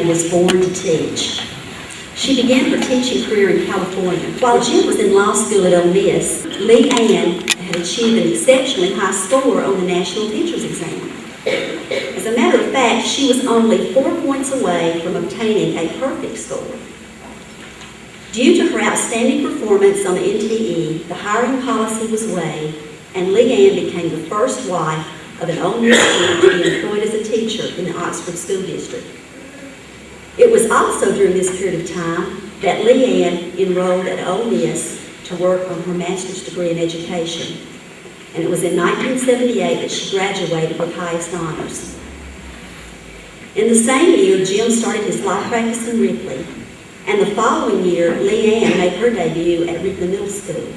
Leanne was born to teach. She began her teaching career in California. While Jim was in law school at Ole Miss, Leanne had achieved an exceptionally high score on the National Teachers Exam. As a matter of fact, she was only 4 points away from obtaining a perfect score. Due to her outstanding performance on the NTE, the hiring policy was waived, and Leanne became the first wife of an Ole Miss student to be employed as a teacher in the Oxford School District. It was also during this period of time that Leanne enrolled at Ole Miss to work on her master's degree in education. And it was in 1978 that she graduated with highest honors. In the same year, Jim started his law practice in Ripley, and the following year, Leanne made her debut at Ripley Middle School.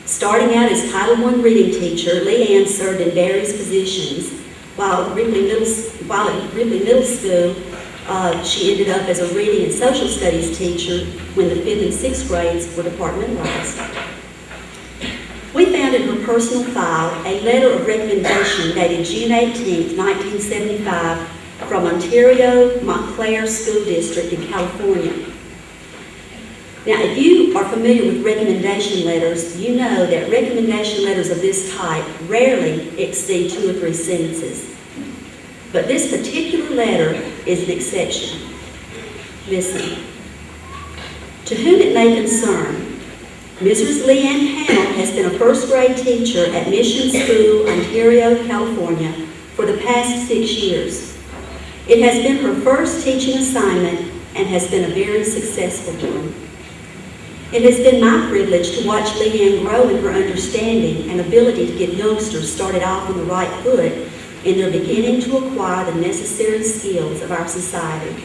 Starting out as Title I reading teacher, Leanne served in various positions. While at Ripley Middle School, she ended up as a reading and social studies teacher when the 5th and 6th grades were departmentalized. We found in her personal file a letter of recommendation dated June 18, 1975, from Ontario Montclair School District in California. Now, if you are familiar with recommendation letters, you know that recommendation letters of this type rarely exceed 2 or 3 sentences. But this particular letter is an exception. Listen. To whom it may concern, Mrs. Leanne Pannell has been a first grade teacher at Mission School, Ontario, California for the past 6 years. It has been her first teaching assignment and has been a very successful one. It has been my privilege to watch Leanne grow in her understanding and ability to get youngsters started off on the right foot in their beginning to acquire the necessary skills of our society.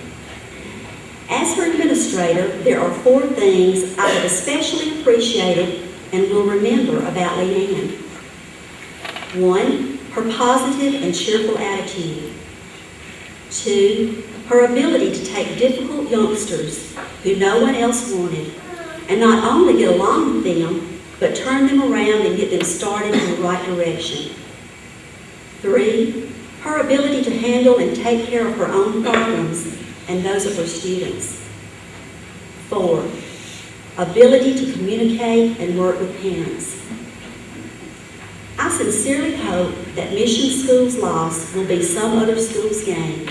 As her administrator, there are 4 things I have especially appreciated and will remember about Leanne. 1, her positive and cheerful attitude. 2, her ability to take difficult youngsters who no one else wanted and not only get along with them, but turn them around and get them started in the right direction. 3, her ability to handle and take care of her own problems and those of her students. 4, ability to communicate and work with parents. I sincerely hope that Mission School's loss will be some other school's gain,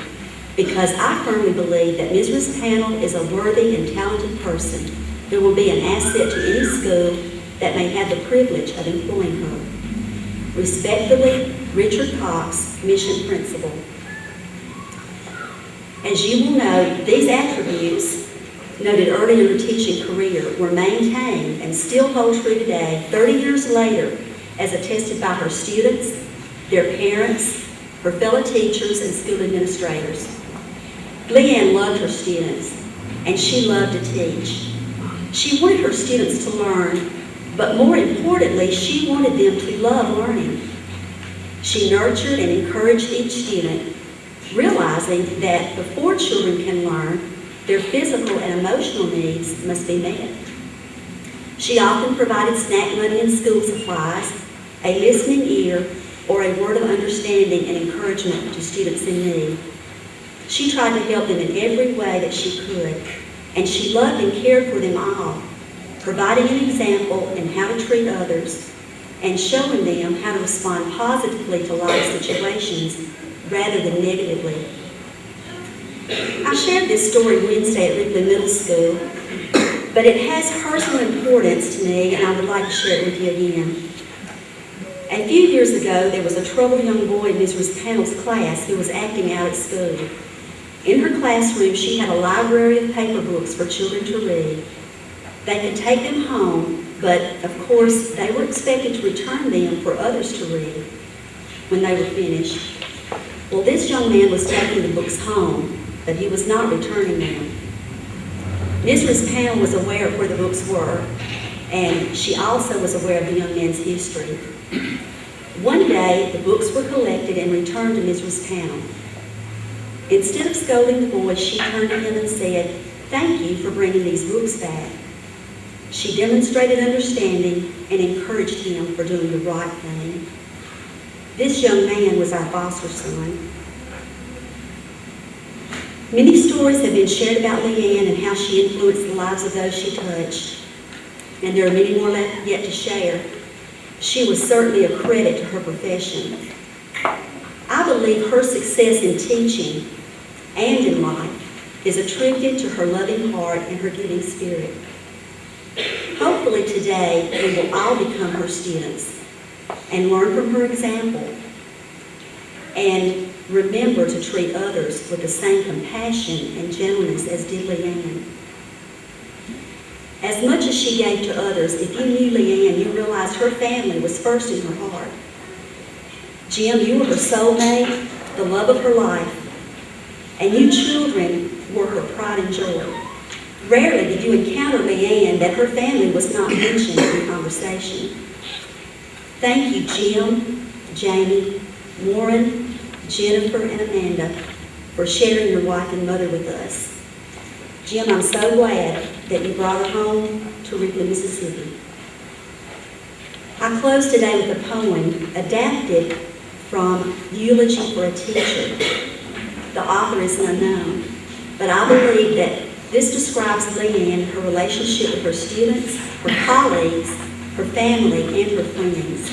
because I firmly believe that Mrs. Pannell is a worthy and talented person who will be an asset to any school that may have the privilege of employing her. Respectfully, Richard Cox, Mission Principal. As you will note, these attributes noted early in her teaching career were maintained and still hold true today, 30 years later, as attested by her students, their parents, her fellow teachers, and school administrators. Leanne loved her students, and she loved to teach. She wanted her students to learn, but more importantly, she wanted them to love learning. She nurtured and encouraged each student, realizing that before children can learn, their physical and emotional needs must be met. She often provided snack money and school supplies, a listening ear, or a word of understanding and encouragement to students in need. She tried to help them in every way that she could, and she loved and cared for them all, providing an example in how to treat others and showing them how to respond positively to life situations rather than negatively. I shared this story Wednesday at Ripley Middle School, but it has personal importance to me, and I would like to share it with you again. A few years ago, there was a troubled young boy in Mrs. Pannell's class who was acting out at school. In her classroom, she had a library of paper books for children to read. They could take them home, but of course, they were expected to return them for others to read when they were finished. Well, this young man was taking the books home, but he was not returning them. Mrs. Pannell was aware of where the books were, and she also was aware of the young man's history. One day, the books were collected and returned to Mrs. Pannell. Instead of scolding the boy, she turned to him and said, "Thank you for bringing these books back." She demonstrated understanding and encouraged him for doing the right thing. This young man was our foster son. Many stories have been shared about Leanne and how she influenced the lives of those she touched, and there are many more left yet to share. She was certainly a credit to her profession. I believe her success in teaching and in life is attributed to her loving heart and her giving spirit. Hopefully today we will all become her students and learn from her example and remember to treat others with the same compassion and gentleness as did Leanne. As much as she gave to others, if you knew Leanne, you realized her family was first in her heart. Jim, you were her soulmate, the love of her life, and you children were her pride and joy. Rarely did you encounter Leanne that her family was not mentioned in conversation. Thank you, Jim, Jamie, Warren, Jennifer, and Amanda for sharing your wife and mother with us. Jim, I'm so glad that you brought her home to Ripley, Mississippi. I close today with a poem adapted from Eulogy for a Teacher. The author is unknown, but I believe that this describes Leanne, her relationship with her students, her colleagues, her family, and her friends.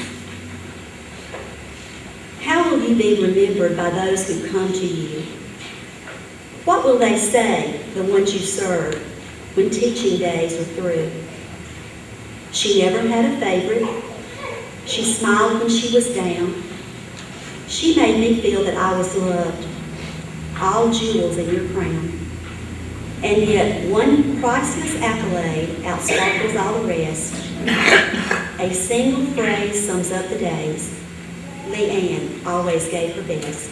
How will you be remembered by those who come to you? What will they say, the ones you serve, when teaching days are through? She never had a favorite. She smiled when she was down. She made me feel that I was loved. All jewels in your crown. And yet one priceless accolade outsparkles all the rest. A single phrase sums up the days. Leanne always gave her best.